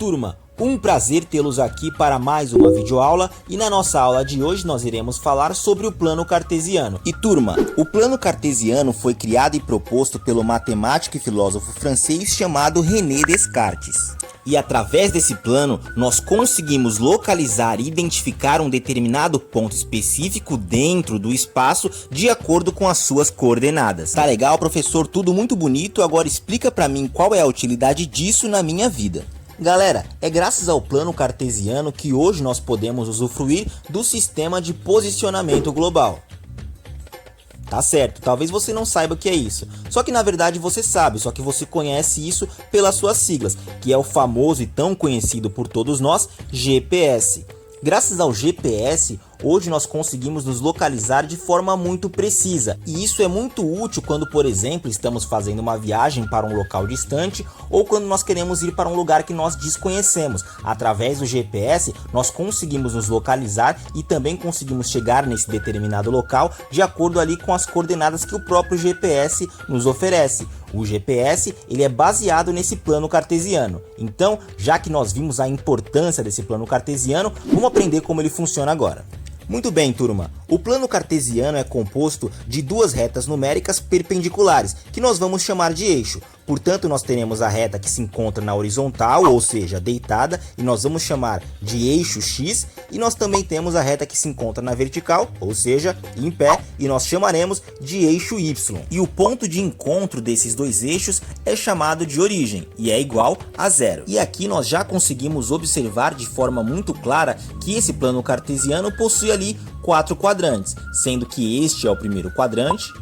turma, um prazer tê-los aqui para mais uma videoaula e na nossa aula de hoje nós iremos falar sobre o plano cartesiano. E turma, o plano cartesiano foi criado e proposto pelo matemático e filósofo francês chamado René Descartes. E através desse plano, nós conseguimos localizar e identificar um determinado ponto específico dentro do espaço de acordo com as suas coordenadas. Tá legal, professor? Tudo muito bonito, agora explica pra mim qual é a utilidade disso na minha vida. Galera, é graças ao plano cartesiano que hoje nós podemos usufruir do sistema de posicionamento global. Tá certo, talvez você não saiba o que é isso, só que na verdade você sabe, só que você conhece isso pelas suas siglas, que é o famoso e tão conhecido por todos nós, GPS. Graças ao GPS, hoje nós conseguimos nos localizar de forma muito precisa, e isso é muito útil quando, por exemplo, estamos fazendo uma viagem para um local distante ou quando nós queremos ir para um lugar que nós desconhecemos. Através do GPS, nós conseguimos nos localizar e também conseguimos chegar nesse determinado local de acordo ali com as coordenadas que o próprio GPS nos oferece. O GPS ele é baseado nesse plano cartesiano. Então, já que nós vimos a importância desse plano cartesiano, vamos aprender como ele funciona agora. Muito bem, turma. O plano cartesiano é composto de duas retas numéricas perpendiculares, que nós vamos chamar de eixo. Portanto, nós teremos a reta que se encontra na horizontal, ou seja, deitada, e nós vamos chamar de eixo X, e nós também temos a reta que se encontra na vertical, ou seja, em pé, e nós chamaremos de eixo Y. E o ponto de encontro desses dois eixos é chamado de origem, e é igual a zero. E aqui nós já conseguimos observar de forma muito clara que esse plano cartesiano possui ali 4 quadrantes, sendo que este é o primeiro quadrante,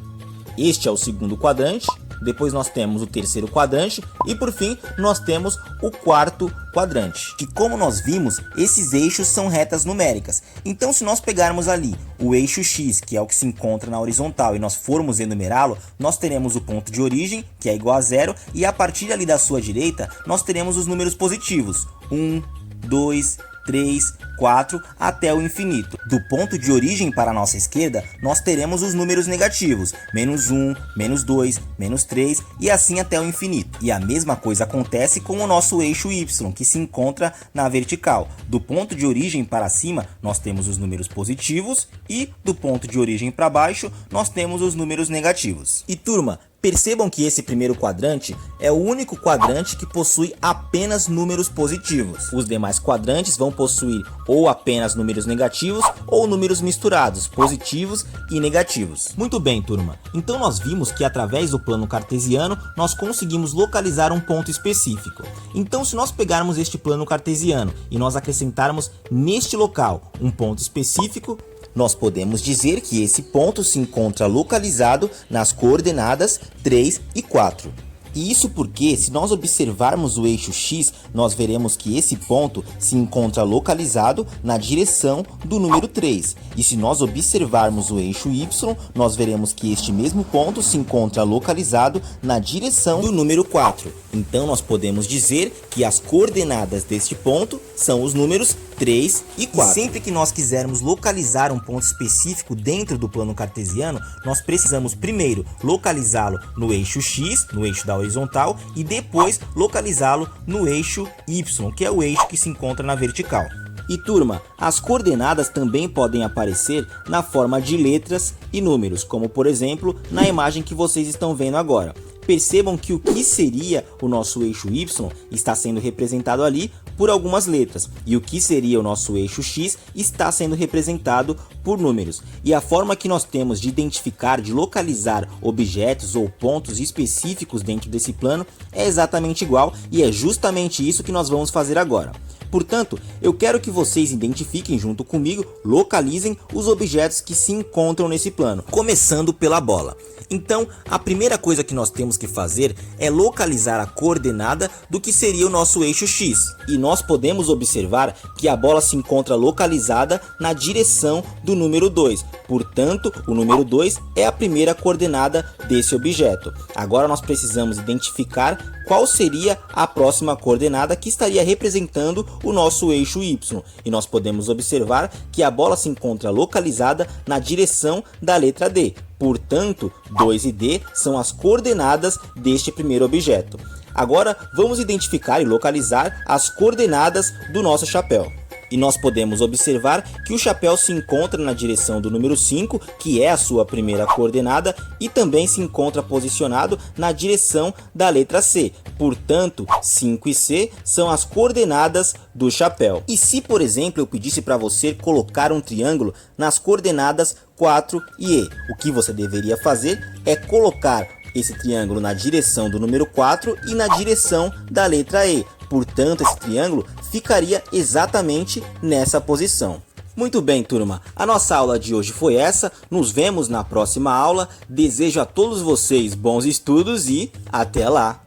este é o segundo quadrante, depois nós temos o terceiro quadrante e por fim nós temos o quarto quadrante. E como nós vimos, esses eixos são retas numéricas. Então se nós pegarmos ali o eixo X, que é o que se encontra na horizontal, e nós formos enumerá-lo, nós teremos o ponto de origem, que é igual a zero, e a partir ali da sua direita nós teremos os números positivos, 1, 2, 3, 4 até o infinito. Do ponto de origem para a nossa esquerda, nós teremos os números negativos, menos 1, menos 2, menos 3 e assim até o infinito. E a mesma coisa acontece com o nosso eixo Y, que se encontra na vertical. Do ponto de origem para cima, nós temos os números positivos e do ponto de origem para baixo, nós temos os números negativos. E turma, percebam que esse primeiro quadrante é o único quadrante que possui apenas números positivos. Os demais quadrantes vão possuir ou apenas números negativos ou números misturados, positivos e negativos. Muito bem, turma. Então nós vimos que através do plano cartesiano nós conseguimos localizar um ponto específico. Então se nós pegarmos este plano cartesiano e nós acrescentarmos neste local um ponto específico, nós podemos dizer que esse ponto se encontra localizado nas coordenadas 3 e 4. E isso porque, se nós observarmos o eixo X, nós veremos que esse ponto se encontra localizado na direção do número 3. E se nós observarmos o eixo Y, nós veremos que este mesmo ponto se encontra localizado na direção do número 4. Então nós podemos dizer que as coordenadas deste ponto são os números 3 e 4. E sempre que nós quisermos localizar um ponto específico dentro do plano cartesiano, nós precisamos primeiro localizá-lo no eixo X, no eixo da horizontal, e depois localizá-lo no eixo Y, que é o eixo que se encontra na vertical. E turma, as coordenadas também podem aparecer na forma de letras e números, como por exemplo na imagem que vocês estão vendo agora. Percebam que o que seria o nosso eixo Y está sendo representado ali por algumas letras, e o que seria o nosso eixo X está sendo representado por números. E a forma que nós temos de identificar, de localizar objetos ou pontos específicos dentro desse plano é exatamente igual, e é justamente isso que nós vamos fazer agora. Portanto, eu quero que vocês identifiquem junto comigo, localizem os objetos que se encontram nesse plano, começando pela bola. Então, a primeira coisa que nós temos que fazer é localizar a coordenada do que seria o nosso eixo X. E nós podemos observar que a bola se encontra localizada na direção do número 2. Portanto, o número 2 é a primeira coordenada desse objeto. Agora nós precisamos identificar qual seria a próxima coordenada que estaria representando o nosso eixo Y. E nós podemos observar que a bola se encontra localizada na direção da letra D. Portanto, 2 e D são as coordenadas deste primeiro objeto. Agora vamos identificar e localizar as coordenadas do nosso chapéu. E nós podemos observar que o chapéu se encontra na direção do número 5, que é a sua primeira coordenada, e também se encontra posicionado na direção da letra C. Portanto, 5 e C são as coordenadas do chapéu. E se, por exemplo, eu pedisse para você colocar um triângulo nas coordenadas 4 e E, o que você deveria fazer é colocar esse triângulo na direção do número 4 e na direção da letra E. Portanto, esse triângulo ficaria exatamente nessa posição. Muito bem, turma, a nossa aula de hoje foi essa. Nos vemos na próxima aula. Desejo a todos vocês bons estudos e até lá!